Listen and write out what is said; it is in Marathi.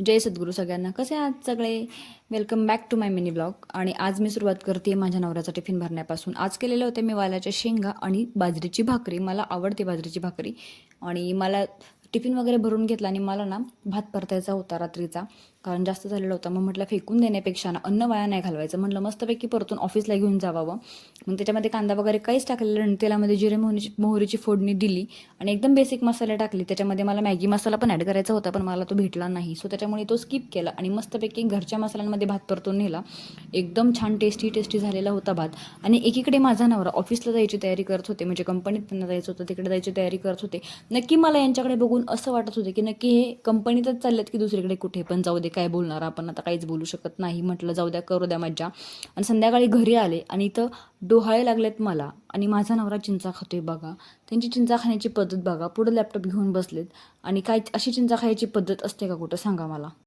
जय सद्गुरू सगळ्यांना. कसे आहात सगळे? Welcome back to my mini blog. आणि आज मी सुरुवात करते माझ्या नवऱ्याचा टिफिन भरण्यापासून. आज केलेले होते मी वालाच्या शेंगा आणि बाजरीची भाकरी. मला आवडते बाजरीची भाकरी आणि मला टिफिन वगैरे भरून घेतला आणि मला ना भात परतायचा होता रात्रीचा, कारण जास्त झालेला होता. मग म्हटलं फेकून देण्यापेक्षा ना अन्न वाया नाही घालवायचं, म्हटलं मस्तपैकी परतून ऑफिसला घेऊन जावावं. मग त्याच्यामध्ये कांदा वगैरे काहीच टाकलेलं नाही, तेलामध्ये जिरे मोहरीची फोडणी दिली आणि एकदम बेसिक मसाले टाकले. त्याच्यामध्ये मला मॅगी मसाला पण ॲड करायचा होता, पण मला तो भेटला नाही, सो त्याच्यामुळे तो स्किप केला आणि मस्तपैकी घरच्या मसाल्यांमध्ये भात परतून नेला. एकदम छान टेस्टी झालेला होता भात. आणि एकीकडे माझा नवरा ऑफिसला जायची तयारी करत होते, म्हणजे कंपनीत त्यांना जायचं होतं, तिकडे जायची तयारी करत होते. नक्की मला यांच्याकडे बघून असं वाटत होतं की नक्की हे कंपनीतच चाललेत की दुसरीकडे कुठे. पण जाऊ दे, काय बोलणार आपण, आता काहीच बोलू शकत नाही. म्हटलं जाऊ द्या, करू द्या मज्जा. आणि संध्याकाळी घरी आले आणि इथं डोहाळे लागलेत मला, आणि माझा नवरा चिंचा खातोय बघा. त्यांची चिंचा खाण्याची पद्धत बघा, पुढं लॅपटॉप घेऊन बसलेत. आणि काय अशी चिंचा खायची पद्धत असते का कुठं, सांगा मला.